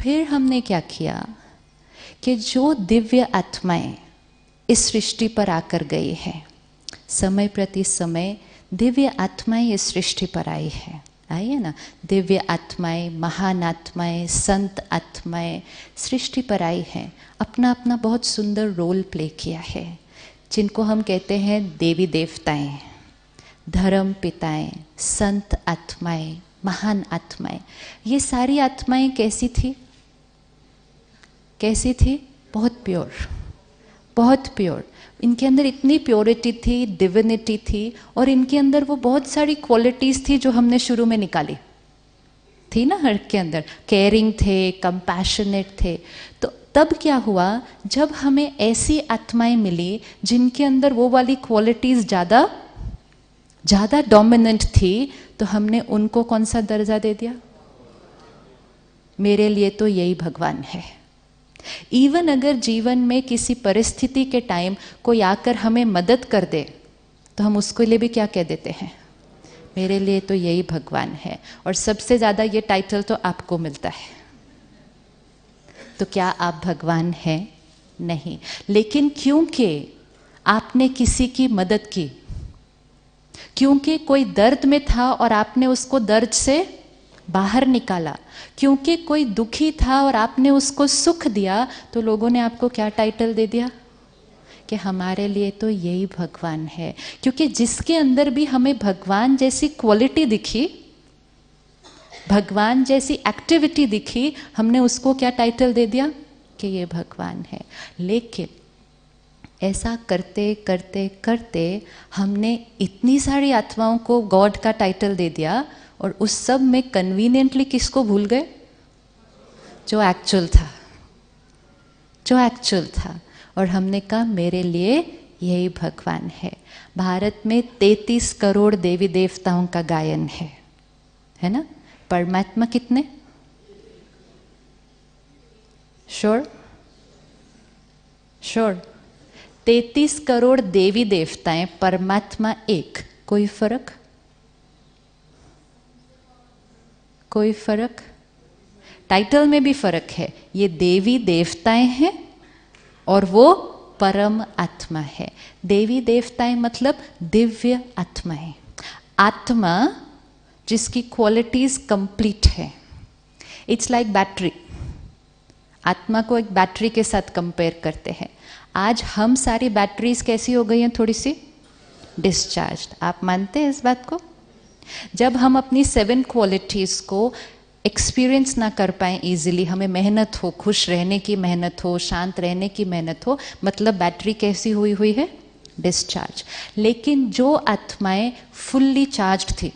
फिर हमने क्या किया कि जो दिव्य आत्माएं इस सृष्टि पर आकर गई हैं, समय प्रति समय दिव्य आत्माएं इस सृष्टि पर आई है, आई है ना। दिव्य आत्माएं, महान आत्माएं, संत आत्माएं सृष्टि पर आई हैं, अपना अपना बहुत सुंदर रोल प्ले किया है, जिनको हम कहते हैं देवी देवताएं, धर्म पिताएं, संत आत्माएं, महान आत्माएं। ये सारी आत्माएं कैसी थी? कैसी थी? बहुत प्योर, बहुत प्योर। इनके अंदर इतनी प्योरिटी थी, डिविनिटी थी, और इनके अंदर वो बहुत सारी क्वालिटीज थी जो हमने शुरू में निकाली थी ना। हर के अंदर केयरिंग थे, कंपैशनेट थे। तो तब क्या हुआ, जब हमें ऐसी आत्माएं मिली जिनके अंदर वो वाली क्वालिटीज ज़्यादा डोमिनेंट थी, तो हमने उनको कौन सा दर्जा दे दिया? मेरे लिए तो यही भगवान है। इवन अगर जीवन में किसी परिस्थिति के टाइम कोई आकर हमें मदद कर दे, तो हम उसके लिए भी क्या कह देते हैं? मेरे लिए तो यही भगवान है। और सबसे ज़्यादा ये टाइटल तो आपको मिलता है। तो क्या आप भगवान हैं? नहीं। लेकिन क्योंकि आपने किसी की मदद की, क्योंकि कोई दर्द में था और आपने उसको दर्द से बाहर निकाला, क्योंकि कोई दुखी था और आपने उसको सुख दिया, तो लोगों ने आपको क्या टाइटल दे दिया? कि हमारे लिए तो यही भगवान है। क्योंकि जिसके अंदर भी हमें भगवान जैसी क्वालिटी दिखी, भगवान जैसी एक्टिविटी दिखी, हमने उसको क्या टाइटल दे दिया? कि ये भगवान है। लेकिन ऐसा करते करते करते हमने इतनी सारी आत्माओं को गॉड का टाइटल दे दिया, और उस सब में कन्वीनियंटली किसको भूल गए? जो एक्चुअल था, जो एक्चुअल था। और हमने कहा मेरे लिए यही भगवान है। भारत में 33 करोड़ देवी देवताओं का गायन है ना। परमात्मा कितने? श्योर? श्योर? 33 करोड़ देवी देवताएं, परमात्मा एक। कोई फर्क? कोई फर्क? टाइटल में भी फर्क है। ये देवी देवताएं हैं और वो परम आत्मा है। देवी देवताएं मतलब दिव्य आत्माएं, आत्मा जिसकी क्वालिटीज कंप्लीट है। It's like battery. आत्मा को एक बैटरी के साथ कंपेयर करते हैं। आज हम सारी बैटरीज कैसी हो गई हैं? थोड़ी सी डिस्चार्ज्ड। आप मानते हैं इस बात को? जब हम अपनी 7 क्वालिटीज को एक्सपीरियंस ना कर पाएं इजीली, हमें मेहनत हो, खुश रहने की मेहनत हो, शांत रहने की मेहनत हो, मतलब बैटरी कैसी हुई है? डिस्चार्ज। लेकिन जो आत्माएं फुल्ली चार्ज्ड थी,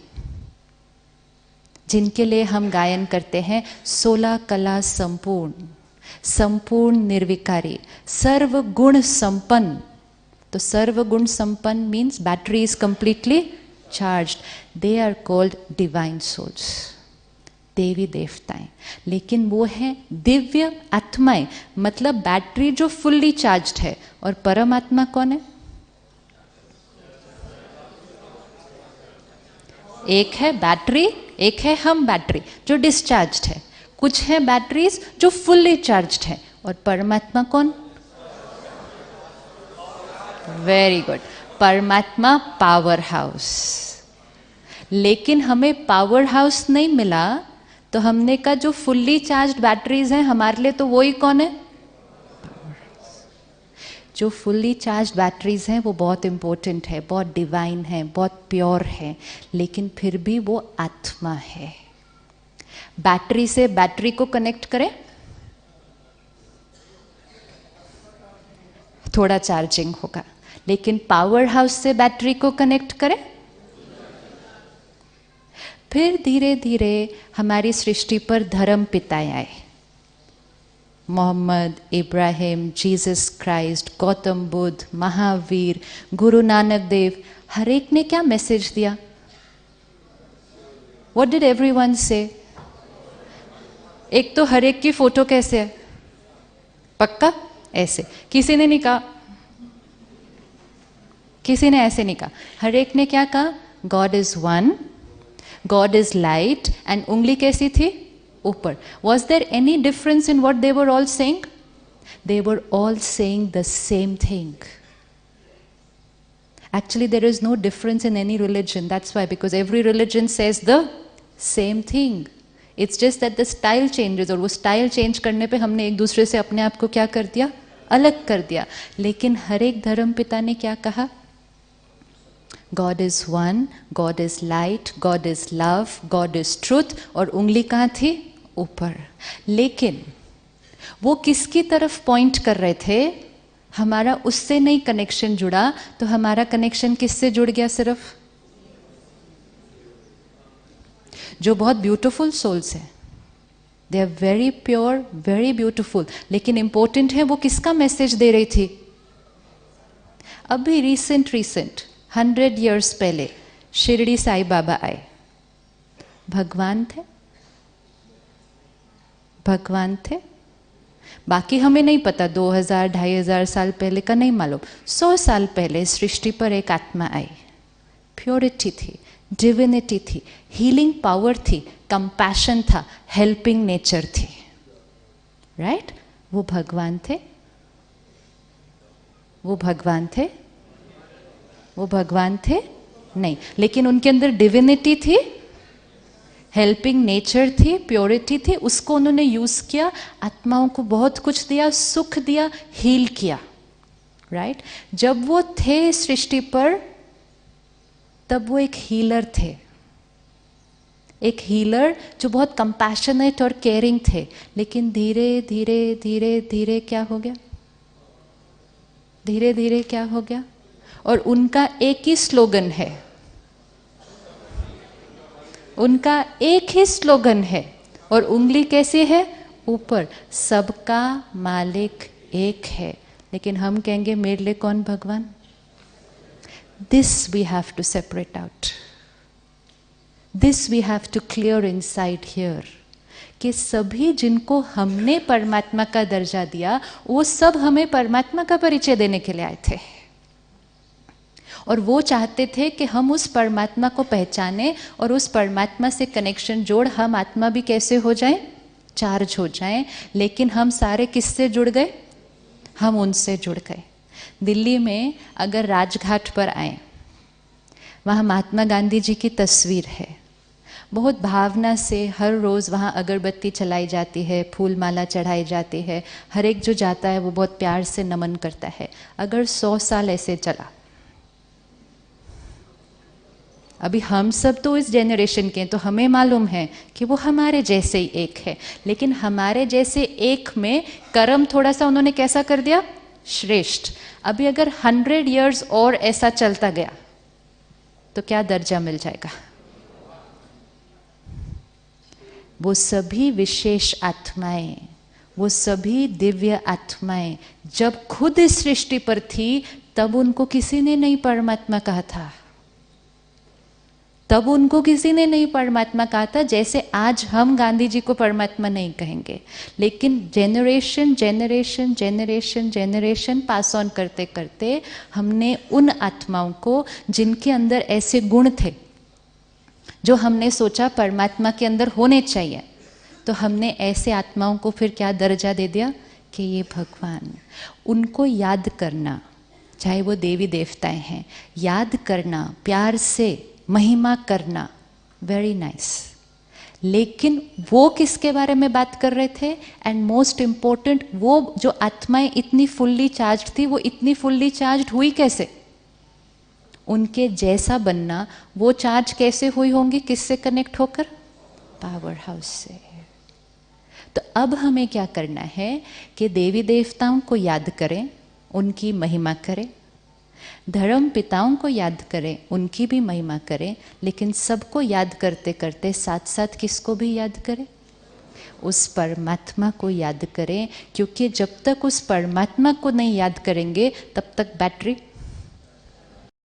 जिनके लिए हम गायन करते हैं 16 कला संपूर्ण, संपूर्ण निर्विकारी, सर्वगुण संपन्न। तो सर्वगुण संपन्न means battery is completely charged. They are called divine souls, देवी देवताएं। लेकिन वो है दिव्य आत्माएं, मतलब बैटरी जो फुल्ली चार्ज्ड है। और परमात्मा कौन है? एक है बैटरी, एक है हम बैटरी जो डिस्चार्ज्ड है। कुछ है बैटरीज जो फुल्ली चार्ज्ड है। और परमात्मा कौन? वेरी गुड, परमात्मा पावर हाउस। लेकिन हमें पावर हाउस नहीं मिला, तो हमने कहा जो फुल्ली चार्ज्ड बैटरीज हैं हमारे लिए, तो वही कौन है? जो फुल्ली चार्ज्ड बैटरीज हैं वो बहुत इंपॉर्टेंट है, बहुत डिवाइन है, बहुत प्योर है, लेकिन फिर भी वो आत्मा है। बैटरी से बैटरी को कनेक्ट करें, थोड़ा चार्जिंग होगा। लेकिन पावर हाउस से बैटरी को कनेक्ट करें, फिर धीरे धीरे हमारी सृष्टि पर धर्म पिताएं आए। मोहम्मद, इब्राहिम, जीसस क्राइस्ट, गौतम बुद्ध, महावीर, गुरु नानक देव, हर एक ने क्या मैसेज दिया? What did everyone say? एक तो हर एक की फोटो कैसे है? पक्का ऐसे। किसी ने नहीं कहा, किसी ने ऐसे नहीं कहा। हर एक ने क्या कहा? God is one, God is light. And उंगली कैसी थी? ऊपर. Was there any difference in what they were all saying? They were all saying the same thing. Actually, there is no difference in any religion. That's why, because every religion says the same thing. It's just that the style changes, और वो style change करने पे हमने एक दूसरे से अपने आप को क्या कर दिया, अलग कर दिया. लेकिन हर एक धर्म पिता ने क्या कहा? God is one, God is light, God is love, God is truth. और उंगली कहाँ थी? ऊपर. लेकिन वो किसकी तरफ पॉइंट कर रहे थे? हमारा उससे नहीं कनेक्शन जुड़ा, तो हमारा कनेक्शन किससे जुड़ गया? सिर्फ जो बहुत ब्यूटीफुल सोल्स है, they are very pure, very beautiful, लेकिन इंपॉर्टेंट है वो किसका मैसेज दे रही थी? अभी रिसेंट 100 years पहले शिरडी साईं बाबा आए. भगवान थे? भगवान थे? बाकी हमें नहीं पता, 2000-2500 साल पहले का नहीं मालूम. 100 साल पहले सृष्टि पर एक आत्मा आई. प्योरिटी थी, डिविनिटी थी, हीलिंग पावर थी, कंपैशन था, हेल्पिंग नेचर थी. राइट? वो भगवान थे? वो भगवान थे? वो भगवान थे? नहीं. लेकिन उनके अंदर डिविनिटी थी, हेल्पिंग नेचर थी, प्योरिटी थी. उसको उन्होंने यूज किया, आत्माओं को बहुत कुछ दिया, सुख दिया, हील किया. राइट? जब वो थे सृष्टि पर, तब वो एक हीलर थे. एक हीलर जो बहुत कंपैशनेट और केयरिंग थे. लेकिन धीरे धीरे धीरे धीरे क्या हो गया? धीरे धीरे क्या हो गया? और उनका एक ही स्लोगन है, उनका एक ही स्लोगन है. और उंगली कैसी है? ऊपर. सबका मालिक एक है. लेकिन हम कहेंगे मेरे लिए कौन भगवान? This we have to separate out. This we have to clear inside here. कि सभी जिनको हमने परमात्मा का दर्जा दिया, वो सब हमें परमात्मा का परिचय देने के लिए आए थे. और वो चाहते थे कि हम उस परमात्मा को पहचाने और उस परमात्मा से कनेक्शन जोड़ हम आत्मा भी कैसे हो जाएं? चार्ज हो जाएं. लेकिन हम सारे किससे जुड़ गए? हम उनसे जुड़ गए. दिल्ली में अगर राजघाट पर आए, वहाँ महात्मा गांधी जी की तस्वीर है. बहुत भावना से हर रोज़ वहाँ अगरबत्ती चलाई जाती है, फूल माला चढ़ाई जाती है. हर एक जो जाता है वो बहुत प्यार से नमन करता है. अगर 100 साल ऐसे चला, अभी हम सब तो इस जेनरेशन के, तो हमें मालूम है कि वो हमारे जैसे ही एक है. लेकिन हमारे जैसे एक में कर्म थोड़ा सा उन्होंने कैसा कर दिया? श्रेष्ठ. अभी अगर 100 years और ऐसा चलता गया तो क्या दर्जा मिल जाएगा? वो सभी विशेष आत्माएं, वो सभी दिव्य आत्माएं जब खुद इस सृष्टि पर थी, तब उनको किसी ने नहीं परमात्मा कहा था. तब उनको किसी ने नहीं परमात्मा कहा था. जैसे आज हम गांधी जी को परमात्मा नहीं कहेंगे, लेकिन generation generation generation generation pass on करते करते हमने उन आत्माओं को जिनके अंदर ऐसे गुण थे जो हमने सोचा परमात्मा के अंदर होने चाहिए, तो हमने ऐसे आत्माओं को फिर क्या दर्जा दे दिया कि ये भगवान. उनको याद करना, चाहे वो देवी देवताएं हैं, याद करना, प्यार से महिमा करना, वेरी नाइस. लेकिन वो किसके बारे में बात कर रहे थे? एंड मोस्ट इम्पोर्टेंट, वो जो आत्माएं इतनी फुल्ली चार्ज थी, वो इतनी फुल्ली चार्ज हुई कैसे? उनके जैसा बनना. वो चार्ज कैसे हुई होंगी? किससे कनेक्ट होकर? पावर हाउस से. तो अब हमें क्या करना है कि देवी देवताओं को याद करें, उनकी महिमा करें, धर्म पिताओं को याद करें, उनकी भी महिमा करें. लेकिन सबको याद करते करते साथ साथ किसको भी याद करें? उस परमात्मा को याद करें. क्योंकि जब तक उस परमात्मा को नहीं याद करेंगे, तब तक बैटरी